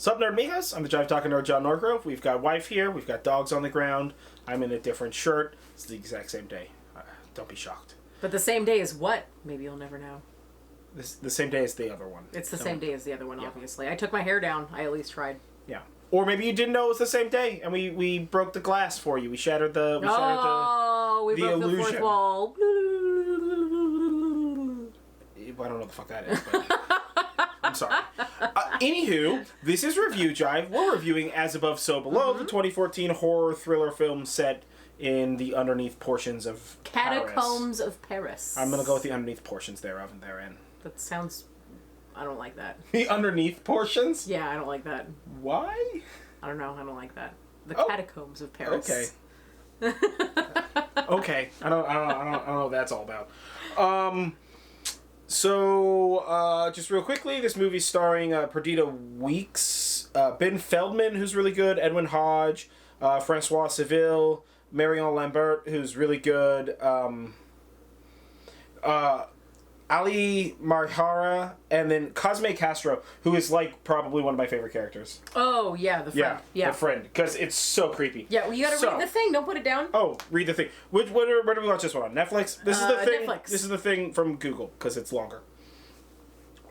Sup, Nerdmigos? I'm the Jive Talking Nerd, John Norgrove. We've got wife here. We've got dogs on the ground. I'm in a different shirt. It's the exact same day. Don't be shocked. But the same day as what? Maybe you'll never know. The same day as the other one. It's the same day as the other one, obviously. I took my hair down. I at least tried. Yeah. Or maybe you didn't know it was the same day, and we broke the glass for you. We shattered the we broke illusion. the fourth wall. I don't know what the fuck that is, but I'm sorry. Anywho, this is Review Jive. We're reviewing As Above, So Below, the 2014 horror thriller film set in the underneath portions of Catacombs of Paris. I'm gonna go with the underneath portions thereof and therein. That sounds... I don't like that. The underneath portions? Yeah, I don't like that. Why? I don't know. I don't like that. The Catacombs of Paris. Okay. Okay. I don't know what that's all about. So, just real quickly, this movie's starring Perdita Weeks, Ben Feldman, who's really good, Edwin Hodge, Francois Civil, Marion Lambert, who's really good, Ali Marhara, and then Cosme Castro, who is, like, probably one of my favorite characters. Oh, yeah, the friend. Yeah, the friend, because it's so creepy. Yeah, well, you gotta read the thing. Don't put it down. Oh, read the thing. Where do we watch this one on? Netflix? This is the thing. Netflix. This is the thing from Google, because it's longer.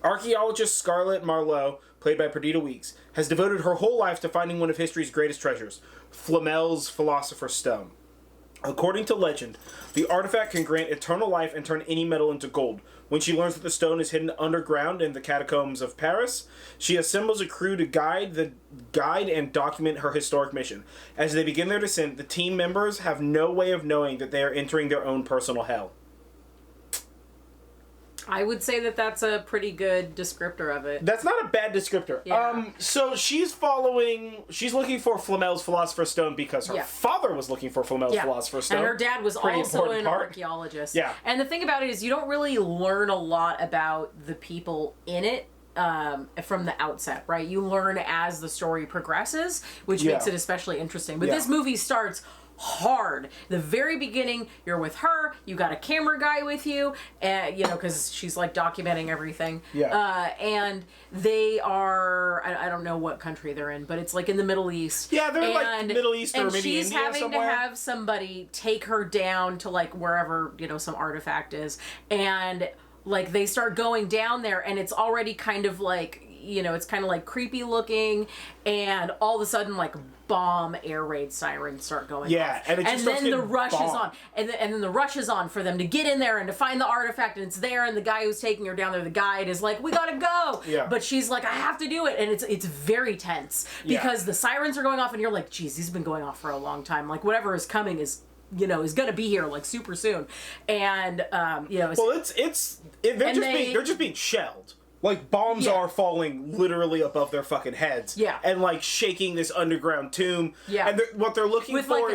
Archaeologist Scarlett Marlowe, played by Perdita Weeks, has devoted her whole life to finding one of history's greatest treasures, Flamel's Philosopher's Stone. According to legend, the artifact can grant eternal life and turn any metal into gold. When she learns that the stone is hidden underground in the catacombs of Paris, she assembles a crew to guide and document her historic mission. As they begin their descent, the team members have no way of knowing that they are entering their own personal hell. I would say that that's a pretty good descriptor of it. That's not a bad descriptor. Yeah. So she's looking for Flamel's Philosopher's Stone because her father was looking for Flamel's Philosopher's Stone. And her dad was also an archaeologist. Yeah. And the thing about it is you don't really learn a lot about the people in it from the outset, right? You learn as the story progresses, which makes it especially interesting. But this movie starts hard. The very beginning, you're with her, you got a camera guy with you, and because she's like documenting everything. And they are, I don't know what country they're in, but it's like in the Middle East. Yeah, they're like Middle East or maybe India somewhere. And she's having to have somebody take her down to like wherever, some artifact is. And like they start going down there and it's already kind of like, it's kind of like creepy looking, and all of a sudden like bomb air raid sirens start going off. And then the rush is on. And then the rush is on for them to get in there and to find the artifact, and it's there, and the guy who's taking her down there, the guide, is like, we gotta go. But she's like, I have to do it. And it's very tense because the sirens are going off and you're like, geez, these have been going off for a long time. Like whatever is coming is is gonna be here like super soon. And well, they're just being shelled. Like, bombs are falling literally above their fucking heads. And, like, shaking this underground tomb. And what they're looking for like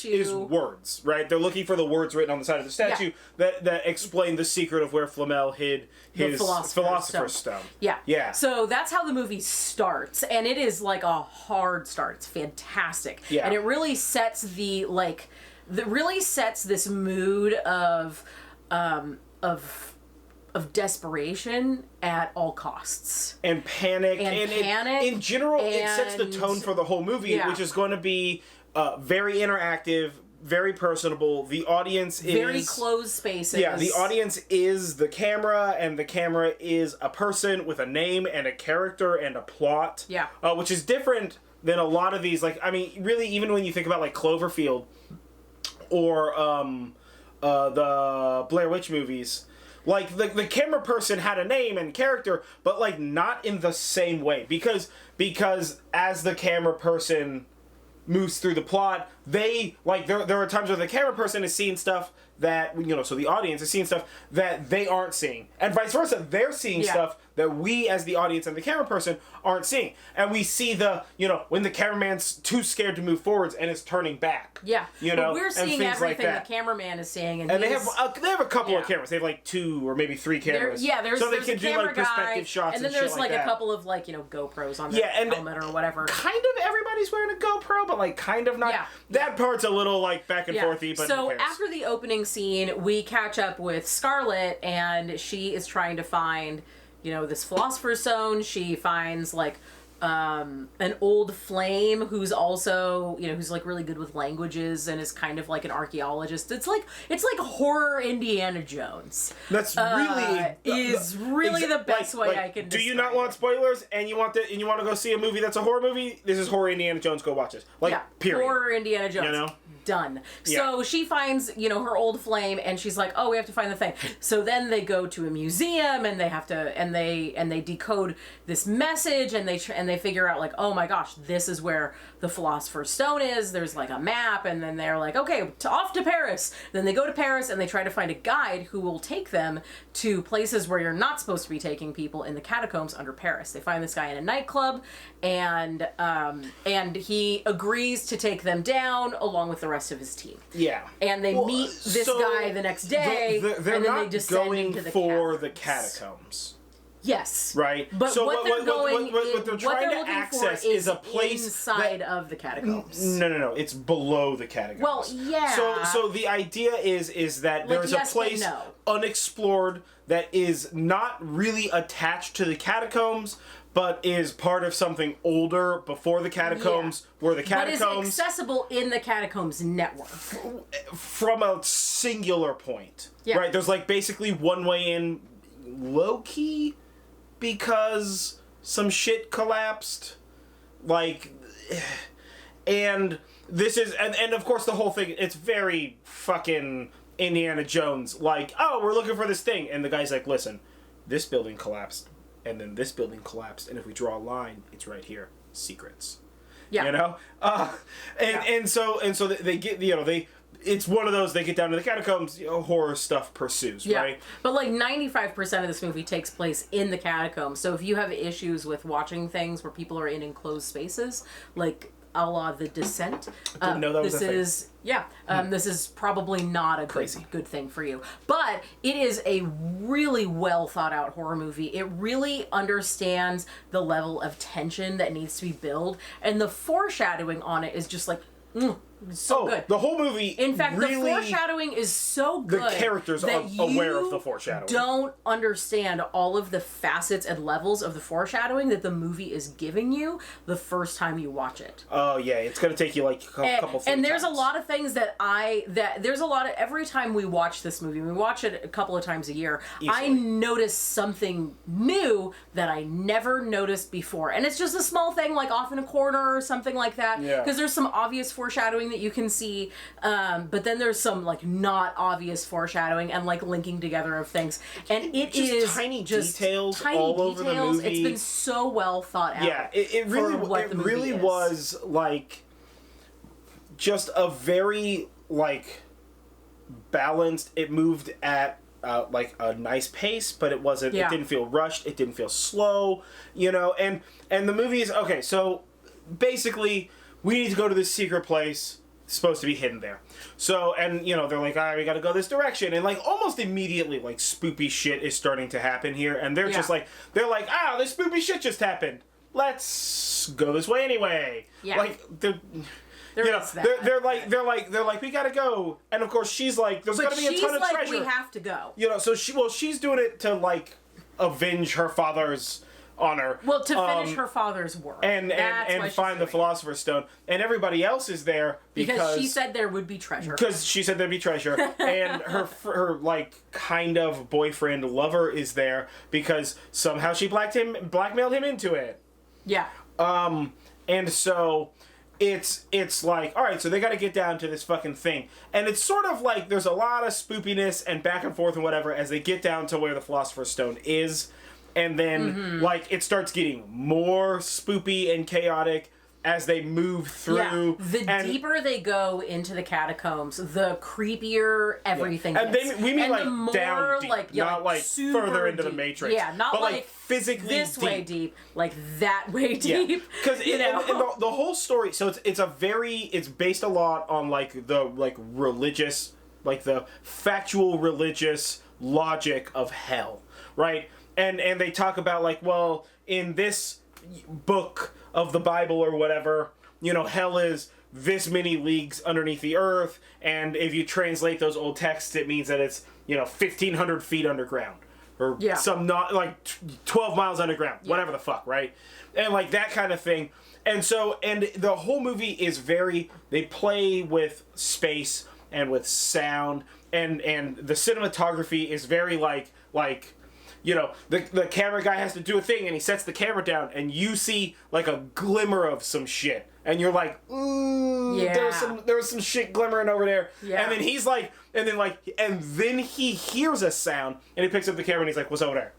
is words, right? They're looking for the words written on the side of the statue that explain the secret of where Flamel hid his Philosopher's Stone. Yeah. So that's how the movie starts. And it is, like, a hard start. It's fantastic. And it really sets this mood of desperation at all costs. And panic. In general, it sets the tone for the whole movie, which is going to be very interactive, very personable. The audience is... very closed spaces. Yeah, the audience is the camera, and the camera is a person with a name and a character and a plot. Which is different than a lot of these, like, I mean, really, even when you think about, like, Cloverfield or the Blair Witch movies... Like, the camera person had a name and character, but, like, not in the same way. Because as the camera person moves through the plot, they, like, there are times where the camera person is seeing stuff that, so the audience is seeing stuff that they aren't seeing. And vice versa, they're seeing stuff that we, as the audience and the camera person, aren't seeing. And we see when the cameraman's too scared to move forwards and is turning back. But we're seeing everything the cameraman is seeing. And they have a couple of cameras. They have, like, 2 or maybe 3 cameras. So they can do, like, perspective shots and then there's, like, a couple of, like, GoPros on their helmet or whatever. Kind of everybody's wearing a GoPro, but, like, kind of not. That part's a little, like, back and forthy, but so after the opening scene, we catch up with Scarlett, and she is trying to find, this Philosopher's Stone. She finds, like, an old flame who's also, who's like really good with languages and is kind of like an archaeologist. It's like horror Indiana Jones. That's really the best way I can. Do you not want spoilers and you want to go see a movie that's a horror movie? This is horror Indiana Jones. Go watch this. Period. Horror Indiana Jones. Done. Yeah. So she finds, her old flame, and she's like, "Oh, we have to find the thing." So then they go to a museum, and they have to, and they decode this message, and they figure out like, "Oh my gosh, this is where the Philosopher's Stone is." There's like a map, and then they're like, "Okay, off to Paris." Then they go to Paris, and they try to find a guide who will take them to places where you're not supposed to be taking people in the catacombs under Paris. They find this guy in a nightclub, and he agrees to take them down along with the rest of his team. Yeah. And they meet this guy the next day, they're and then not they descend going into the for catacombs. the catacombs. Yes. Right? But so what they're trying to access is a place inside of the catacombs. No. It's below the catacombs. Well, yeah. So the idea is that there's a place unexplored that is not really attached to the catacombs, but is part of something older before the catacombs, where the catacombs... But is accessible in the catacombs network. From a singular point. Yeah. Right? There's like basically one way in, low-key, because some shit collapsed. And this is... And of course the whole thing, it's very fucking Indiana Jones. Like, oh, we're looking for this thing. And the guy's like, listen, this building collapsed. And then this building collapsed, and if we draw a line, it's right here. Secrets. Yeah. And so they get, it's one of those, they get down to the catacombs, horror stuff pursues, right? But like 95% of this movie takes place in the catacombs. So if you have issues with watching things where people are in enclosed spaces, like a la The Descent, didn't know that was a thing. This is probably not a good thing for you. But it is a really well thought out horror movie. It really understands the level of tension that needs to be built, and the foreshadowing on it is just like, so good. The whole movie. In fact, really, the foreshadowing is so good. The characters are aware of the foreshadowing. Don't understand all of the facets and levels of the foreshadowing that the movie is giving you the first time you watch it. Oh yeah, it's gonna take you like a couple. And there's a lot of things every time we watch this movie, we watch it a couple of times a year. Easily. I notice something new that I never noticed before, and it's just a small thing like off in a corner or something like that. Yeah. Because there's some obvious foreshadowing that you can see, but then there's some like not obvious foreshadowing and like linking together of things, and it just is tiny just details tiny all details. over the movie. It's been so well thought out. Yeah, it really was like just a very like balanced. It moved at like a nice pace, but it wasn't. Yeah. It didn't feel rushed. It didn't feel slow. And the movie is okay. So basically, we need to go to this secret place. It's supposed to be hidden there. So, and, they're like, all right, we gotta go this direction. And, like, almost immediately, like, spoopy shit is starting to happen here. And they're just like, this spoopy shit just happened. Let's go this way anyway. Yeah. Like, they're like, we gotta go. And, of course, she's like, there's gotta be a ton of treasure. We have to go. So she's doing it to, like, avenge her father's honor. Well, to finish her father's work. And find the Philosopher's Stone. And everybody else is there because she said there would be treasure. Because she said there'd be treasure. And her like kind of boyfriend lover is there because somehow she blackmailed him into it. Yeah. And so it's like, all right, so they got to get down to this fucking thing. And it's sort of like there's a lot of spoopiness and back and forth and whatever as they get down to where the Philosopher's Stone is. And then, like, it starts getting more spoopy and chaotic as they move through. Yeah. The deeper they go into the catacombs, the creepier everything gets. And we mean, like, down deep, not, like, further into the Matrix. Yeah, not but, like physically this deep. Way deep, like that way deep. Because and the whole story, so it's based a lot on, like, the, like, religious, like, the factual religious logic of hell, right? And they talk about, like, well, in this book of the Bible or whatever, hell is this many leagues underneath the earth, and if you translate those old texts, it means that it's, 1,500 feet underground. or some not like 12 miles underground, whatever the fuck, right? And like that kind of thing. And so, and the whole movie is they play with space and with sound, and the cinematography is very like, you know, the camera guy has to do a thing and he sets the camera down and you see like a glimmer of some shit. And you're like, there was some shit glimmering over there. Yeah. And then he's like, and then he hears a sound and he picks up the camera and he's like, what's over there?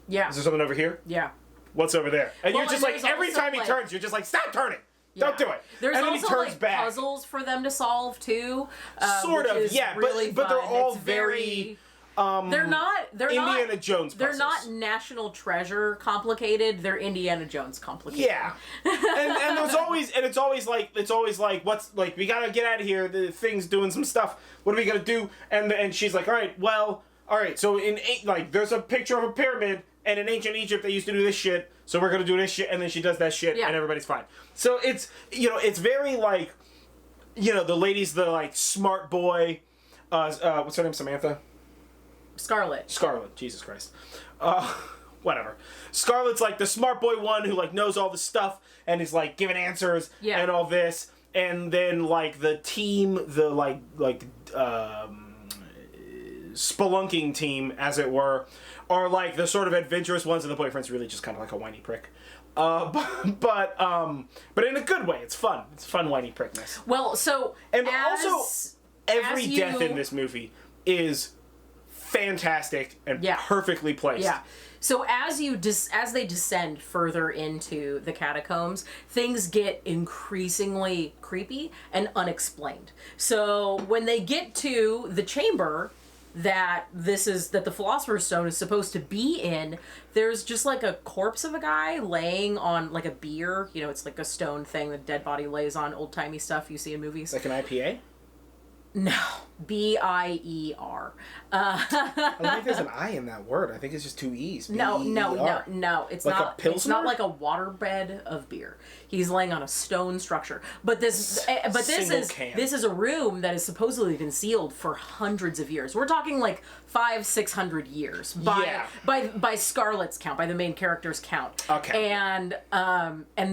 Yeah. Is there something over here? Yeah. What's over there? And you're just like, every time he turns, you're just like, stop turning. Yeah. Don't do it. There's and then also he turns like back. puzzles for them to solve too. Sort of, yeah. Really but they're all very they're Indiana Jones puzzles. They're not National Treasure complicated. They're Indiana Jones complicated. Yeah. and it's always like what's like, we gotta get out of here. The thing's doing some stuff. What are we gonna do? And she's like, all right. So there's a picture of a pyramid, and in ancient Egypt they used to do this shit. So we're gonna do this shit, and then she does that shit, and everybody's fine. So it's, you know, it's very like, you know, the lady's the like smart boy. What's her name? Samantha. Scarlet, Jesus Christ. Whatever. Scarlet's like the smart boy one who like knows all the stuff and is like giving answers and all this. And then like the team, the like spelunking team, as it were, are like the sort of adventurous ones, and the boyfriend's really just kind of like a whiny prick. But in a good way. It's fun. It's fun whiny prickness. Well, so also every death in this movie is fantastic and perfectly placed. Yeah. So as they descend further into the catacombs, things get increasingly creepy and unexplained. So when they get to the chamber that the Philosopher's Stone is supposed to be in, there's just like a corpse of a guy laying on like a bier. You know, it's like a stone thing the dead body lays on, old-timey stuff you see in movies. Like an IPA? No, B-I-E-R. I don't think there's an I in that word. I think it's just two E's. No. It's like not. A it's not like a waterbed of beer. He's laying on a stone structure. But this is a room that has supposedly been sealed for hundreds of years. We're talking like 500-600 years by Scarlett's count, by the main character's count. Okay. And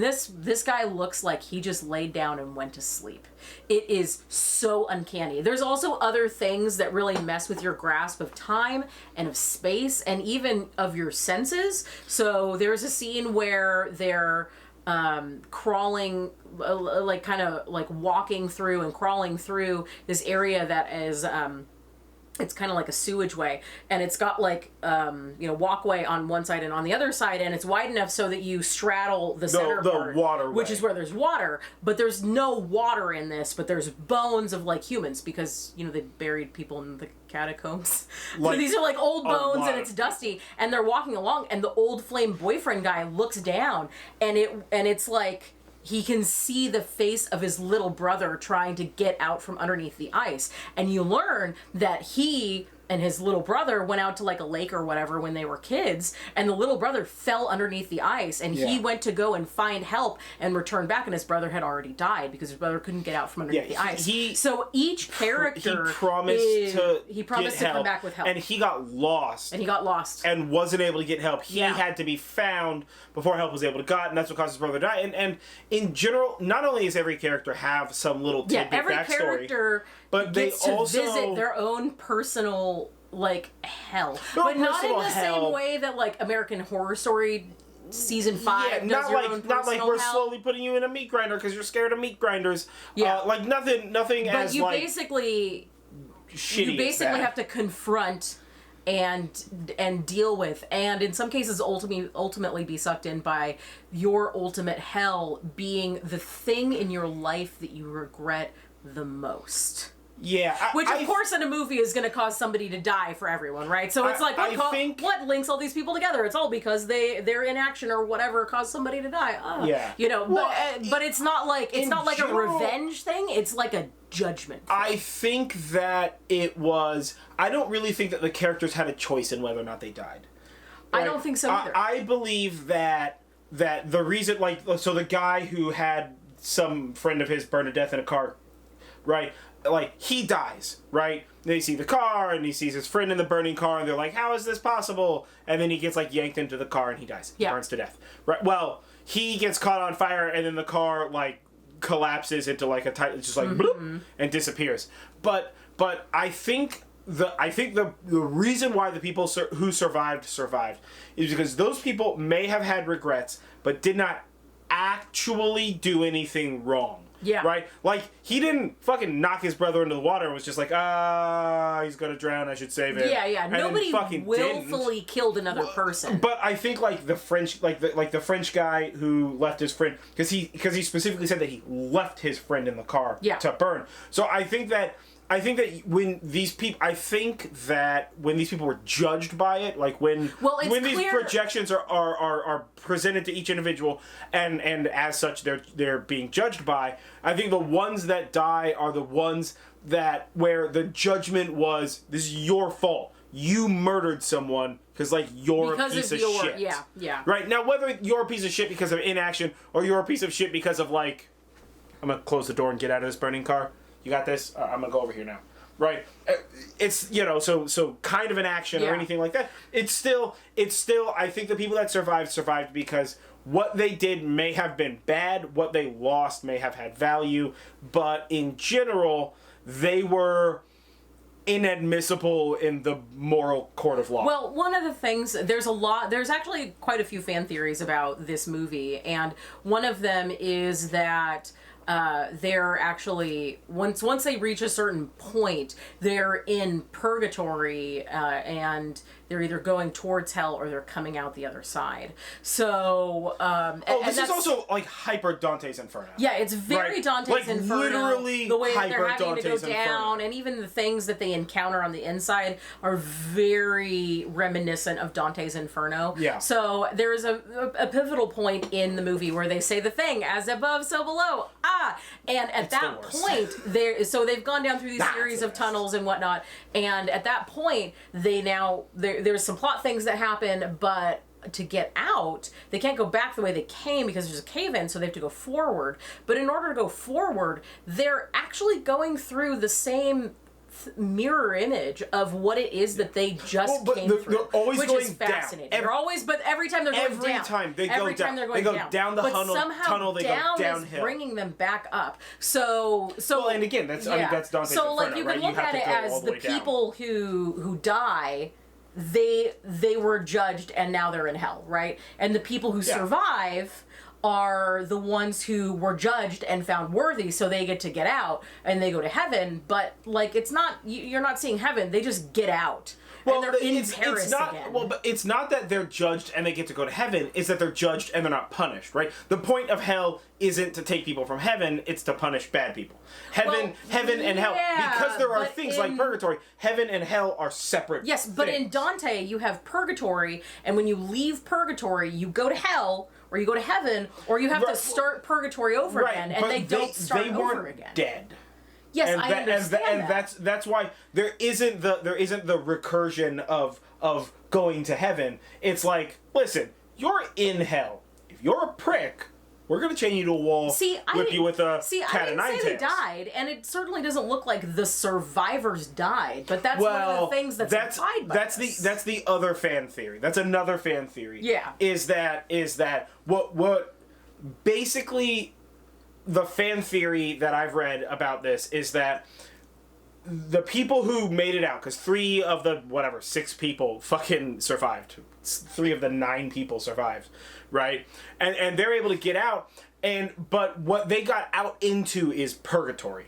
this guy looks like he just laid down and went to sleep. It is so uncanny. There's also other things that really mess with your grasp of time and of space and even of your senses. So there's a scene where they're crawling, like kind of like walking through and crawling through this area that is it's kind of like a sewage way, and it's got like walkway on one side and on the other side, and it's wide enough so that you straddle the center part, waterway, which is where there's water, but there's no water in this, but there's bones of like humans, because they buried people in the catacombs. So these are like old bones, and it's dusty, and they're walking along, and the old flame boyfriend guy looks down, and it's like he can see the face of his little brother trying to get out from underneath the ice. And you learn that he and his little brother went out to like a lake or whatever when they were kids, and the little brother fell underneath the ice, and he went to go and find help and return back, and his brother had already died because his brother couldn't get out from underneath the ice. So each character he promised to come back with help, and he got lost and wasn't able to get help. He had to be found before help was able to get, and that's what caused his brother to die. And in general, not only does every character have some little tidbit every backstory, character but gets they to also visit their own personal like hell, no, but not in the hell. same way that like American Horror Story season 5 does your own not like we're hell. slowly putting you in a meat grinder because you're scared of meat grinders. Like nothing but as you like basically shitty. You basically have to confront and deal with, and in some cases ultimately be sucked in by your ultimate hell being the thing in your life that you regret the most. Yeah. Which, of course, in a movie is going to cause somebody to die for everyone, right? So it's like, what links all these people together? It's all because their inaction or whatever caused somebody to die. But it's not like a revenge thing. It's like a judgment thing. I think that I don't really think that the characters had a choice in whether or not they died. Right? I don't think so either. I believe that the reason, so the guy who had some friend of his burned to death in a car right? Like, he dies, right? They see the car, and he sees his friend in the burning car, and they're like, how is this possible? And then he gets, like, yanked into the car, and he dies. He burns to death. Right? Well, he gets caught on fire, and then the car, like, collapses into, like, just like, bloop, and disappears. But I think the reason why the people who survived is because those people may have had regrets, but did not actually do anything wrong. Yeah. Right? Like, he didn't fucking knock his brother into the water and was just like, he's gonna drown, I should save him. Yeah. And nobody willfully killed another person. But I think, like, the French, the French guy who left his friend, because he specifically said that he left his friend in the car to burn. So I think that when these people were judged by it, like when these projections are presented to each individual and as such they're being judged by, I think the ones that die are the ones where the judgment was, this is your fault. You murdered someone because you're a piece of shit. Yeah. Right? Now, whether you're a piece of shit because of inaction or you're a piece of shit because of, like, I'm gonna close the door and get out of this burning car. You got this? I'm gonna go over here now. Right? It's, so kind of an action or anything like that. It's still, I think the people that survived because what they did may have been bad, what they lost may have had value, but in general, they were inadmissible in the moral court of law. Well, one of the things, there's actually quite a few fan theories about this movie, and one of them is that they're actually, once they reach a certain point, they're in purgatory, and they're either going towards hell or they're coming out the other side. So, this is also like hyper Dante's Inferno. Yeah, it's very Dante's Inferno. Literally the way that they're having Dante's to go down, and even the things that they encounter on the inside are very reminiscent of Dante's Inferno. Yeah. So there is a pivotal point in the movie where they say the thing, as above, so below. And at that point, they've gone down through these series of tunnels and whatnot, and at that point, there's some plot things that happen, but to get out, they can't go back the way they came because there's a cave-in, so they have to go forward. But in order to go forward, they're actually going through the same mirror image of what it is that they just came through, they're always which going is fascinating. Down. But every time they're going down. Every time they go down. They're going they go down the tunnel, they go downhill. Is bringing them back up. So well, and again, that's Dante's Inferno, so like you can look at it as the people who die. They were judged and now they're in hell, right? And the people who survive are the ones who were judged and found worthy, so they get to get out and they go to heaven. But like, it's not, you're not seeing heaven, they just get out. Well, and they're in Paris again. Well, but it's not that they're judged and they get to go to heaven, it's that they're judged and they're not punished, right? The point of hell isn't to take people from heaven, it's to punish bad people. Heaven and hell, because there are things like purgatory, heaven and hell are separate Yes, but in Dante, you have purgatory, and when you leave purgatory, you go to hell, or you go to heaven, or you have to start purgatory over again, and they don't start over again. Dead. Yes, I understand that. And that's why there isn't the recursion of going to heaven. It's like, listen, you're in hell. If you're a prick, we're gonna chain you to a wall, whip you with a cat of nine tails. I didn't say they died, and it certainly doesn't look like the survivors died. But that's one of the things that's implied by this. That's the other fan theory. That's another fan theory. Yeah. Is that what basically the fan theory that I've read about this is that the people who made it out, because 3 of the 6 people fucking survived. 3 of the 9 people survived, right? And they're able to get out, but what they got out into is purgatory.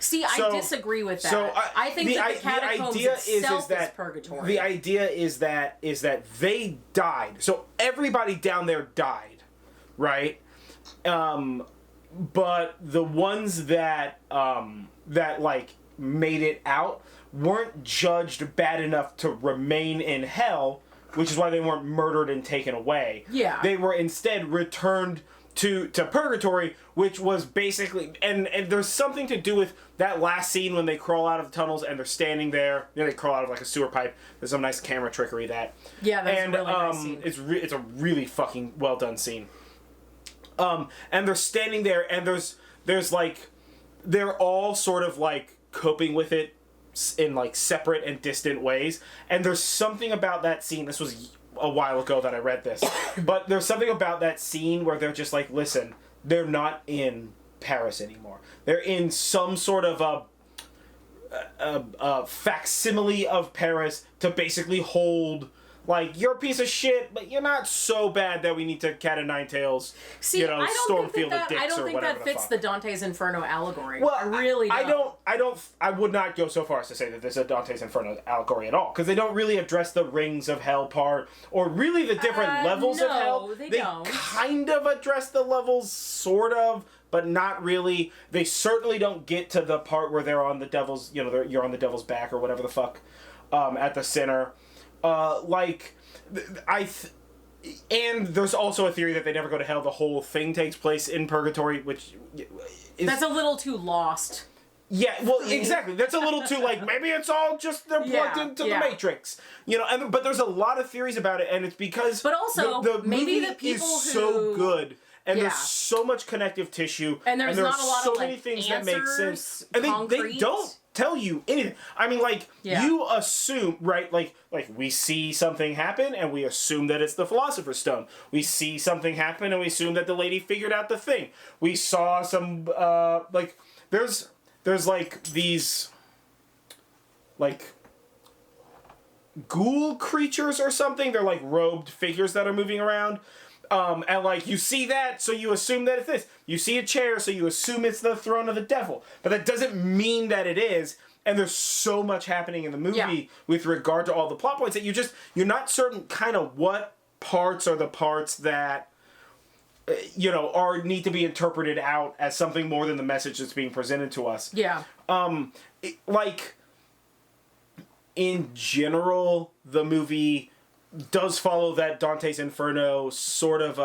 See, I disagree with that. So I think that the catacombs itself is purgatory. The idea is that they died. So everybody down there died, right? But the ones that made it out weren't judged bad enough to remain in hell, which is why they weren't murdered and taken away. Yeah. They were instead returned to purgatory, which was basically, and there's something to do with that last scene when they crawl out of the tunnels and they're standing there. They crawl out of like a sewer pipe. There's some nice camera trickery that. Yeah, that's a really nice scene. It's a really fucking well done scene. And they're standing there, and there's like they're all sort of like coping with it in like separate and distant ways. And there's something about that scene. This was a while ago that I read this, but there's something about that scene where they're just like, listen, they're not in Paris anymore. They're in some sort of a facsimile of Paris to basically hold, like, you're a piece of shit, but you're not so bad that we need to cat o' nine tails, Stormfield of Dicks I don't think that fits the Dante's Inferno allegory. Well, I really don't. I would not go so far as to say that there's a Dante's Inferno allegory at all, because they don't really address the rings of hell part, or really the different levels of hell. They don't. Kind of address the levels, sort of, but not really. They certainly don't get to the part where they're on the devil's, you're on the devil's back or whatever the fuck, at the center. And there's also a theory that they never go to hell. The whole thing takes place in purgatory, which is... That's a little too Lost. Yeah, well, exactly. That's a little too, like, maybe it's all just they're plugged into the Matrix. But there's a lot of theories about it, and it's because... But also, the maybe movie the people is so good, and there's so much connective tissue, and there's not a lot so of, many things that make sense. And concrete. they don't tell you anything. I mean, you assume, right, like we see something happen and we assume that it's the Philosopher's Stone. We see something happen and we assume that the lady figured out the thing. We saw some, there's like these, like, ghoul creatures or something. They're like robed figures that are moving around. And like, you see that, so you assume that it's this. You see a chair, so you assume it's the throne of the devil. But that doesn't mean that it is. And there's so much happening in the movie with regard to all the plot points that you're not certain kind of what parts are the parts that, need to be interpreted out as something more than the message that's being presented to us. Yeah. In general, the movie does follow that Dante's Inferno sort of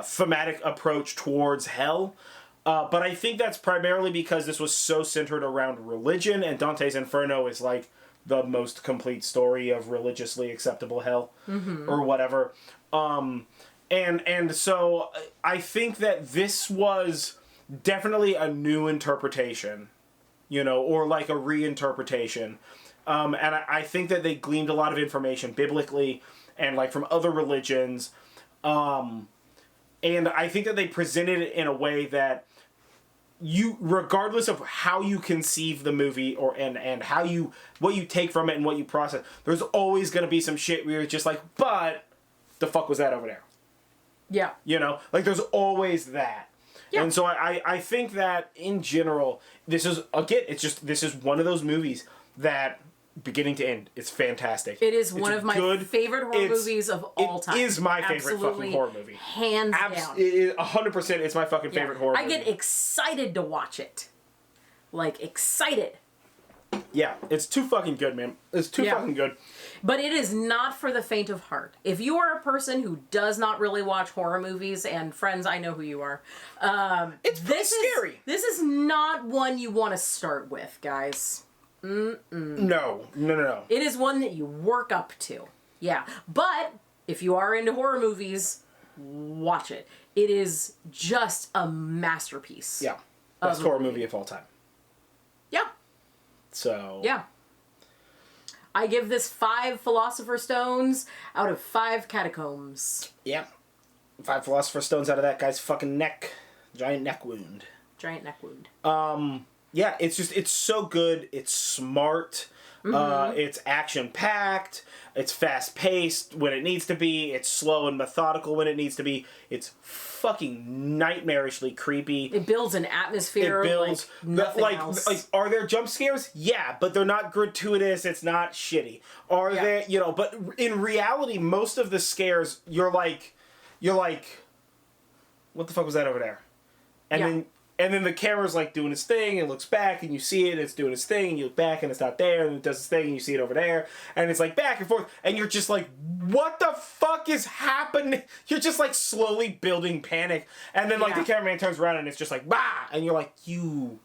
thematic approach towards hell. But I think that's primarily because this was so centered around religion, and Dante's Inferno is like the most complete story of religiously acceptable hell, or whatever. And so I think that this was definitely a new interpretation, or like a reinterpretation. And I think that they gleaned a lot of information biblically and like from other religions. And I think that they presented it in a way that regardless of how you conceive the movie and what you take from it and what you process, there's always going to be some shit where you're just like, but the fuck was that over there? Yeah. There's always that. Yeah. And so I think that in general, this is one of those movies that beginning to end, it's fantastic. It is one of my favorite horror movies of all time. It is my favorite fucking horror movie. Hands down. 100%, it's my fucking favorite horror movie. I get excited to watch it. Like, excited. Yeah, it's too fucking good, man. It's too fucking good. But it is not for the faint of heart. If you are a person who does not really watch horror movies, and friends, I know who you are. It's pretty scary. This is not one you want to start with, guys. No. It is one that you work up to. Yeah. But if you are into horror movies, watch it. It is just a masterpiece. Yeah. Best horror movie of all time. Yeah. So. Yeah. I give this 5 Philosopher's Stones out of 5 catacombs. Yep. 5 Philosopher's Stones out of that guy's fucking neck. Giant neck wound. Yeah, it's so good. It's smart. It's action-packed. It's fast-paced when it needs to be. It's slow and methodical when it needs to be. It's fucking nightmarishly creepy. It builds an atmosphere like nothing else. Like, are there jump scares? Yeah, but they're not gratuitous. It's not shitty. Are there, but in reality, most of the scares, you're like, what the fuck was that over there? And then the camera's like doing its thing and looks back and you see it, it's doing its thing, and you look back and it's not there, and it does its thing and you see it over there, and it's like back and forth, and you're just like, what the fuck is happening? You're just like slowly building panic, and then like the cameraman turns around and it's just like, bah! And you're like, you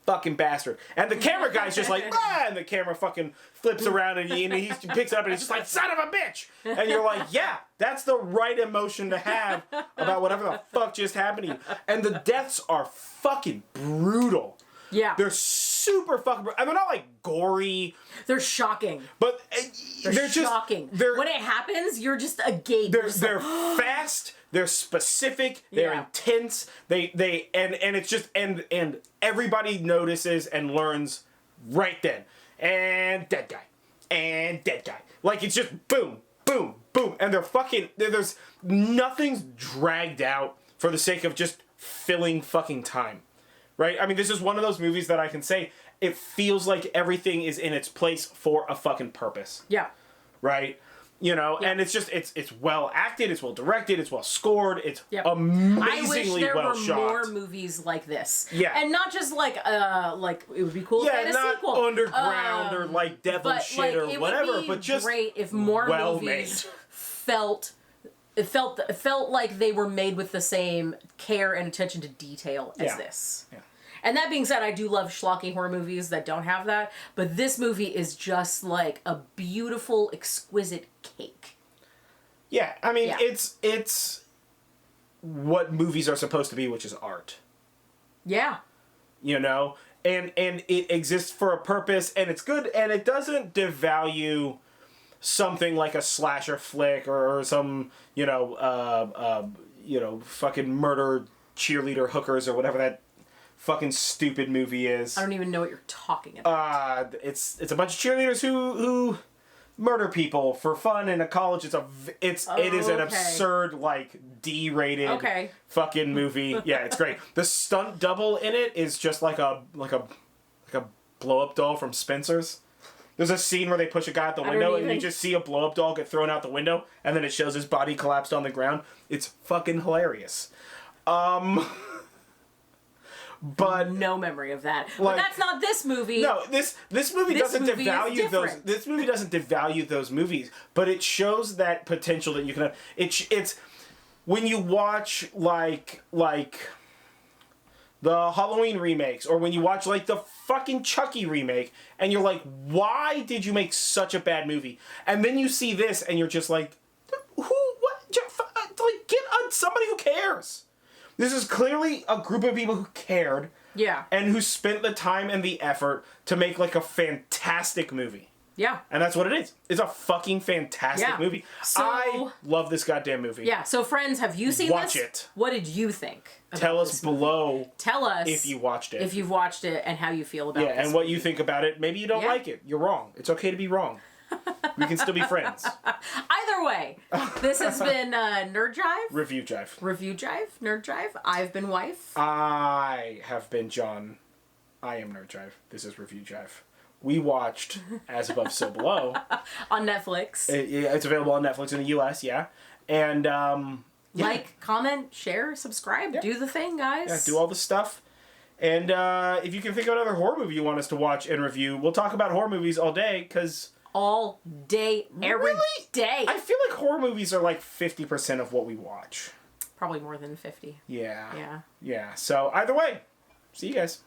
fucking bastard. And the camera guy's just like, ah, and the camera fucking flips around and he picks it up and he's just like, son of a bitch. And you're like, yeah, that's the right emotion to have about whatever the fuck just happened to you. And the deaths are fucking brutal. Yeah. They're super fucking brutal. And they're not like gory. They're shocking. But they're shocking. When it happens, you're just agape. They're fast. They're specific. They're intense. And it's just and everybody notices and learns right then. And dead guy. And dead guy. Like it's just boom, boom, boom. And they're fucking there's nothing's dragged out for the sake of just filling fucking time. Right? I mean, this is one of those movies that I can say it feels like everything is in its place for a fucking purpose. Yeah. Right? You know, and it's just it's well acted, it's well directed, it's well scored, it's amazingly well shot. I wish there were more movies like this. Yeah. And not just like it would be cool if they had a sequel. Not underground or like devil shit or whatever, but just great if more movies felt like they were made with the same care and attention to detail as this. Yeah. And that being said, I do love schlocky horror movies that don't have that, but this movie is just like a beautiful, exquisite cake. Yeah, I mean, it's what movies are supposed to be, which is art. Yeah. You know? And it exists for a purpose, and it's good, and it doesn't devalue something like a slasher flick or some, fucking murder cheerleader hookers or whatever that fucking stupid movie is. I don't even know what you're talking about. It's a bunch of cheerleaders who murder people for fun in a college. It is an absurd, like, D-rated fucking movie. Yeah, it's great. The stunt double in it is just like a blow-up doll from Spencer's. There's a scene where they push a guy out the window and you just see a blow-up doll get thrown out the window and then it shows his body collapsed on the ground. It's fucking hilarious. But no memory of that. But that's not this movie. No, this movie doesn't devalue those. This movie doesn't devalue those movies, but it shows that potential that you can have. It's when you watch like the Halloween remakes, or when you watch like the fucking Chucky remake, and you're like, why did you make such a bad movie? And then you see this, and you're just like, what? Like, get on somebody who cares. This is clearly a group of people who cared. Yeah. And who spent the time and the effort to make, like, a fantastic movie. Yeah. And that's what it is. It's a fucking fantastic movie. So, I love this goddamn movie. Yeah. So, friends, have you seen this? Watch it. What did you think? Tell us below. Tell us if you watched it. If you've watched it and how you feel about it. Yeah, and what you think about it. Maybe you don't like it. You're wrong. It's okay to be wrong. We can still be friends. Either way, this has been Nerd Jive. Review Jive. Nerd Jive. I've been Wife. I have been John. I am Nerd Jive. This is Review Jive. We watched As Above, So Below. On Netflix. It's available on Netflix in the US, yeah. And, like, comment, share, subscribe. Yeah. Do the thing, guys. Yeah, do all the stuff. And if you can think of another horror movie you want us to watch and review, we'll talk about horror movies all day, because... all day, every day. I feel like horror movies are like 50% of what we watch. Probably more than 50. Yeah. Yeah. Yeah. So either way, see you guys.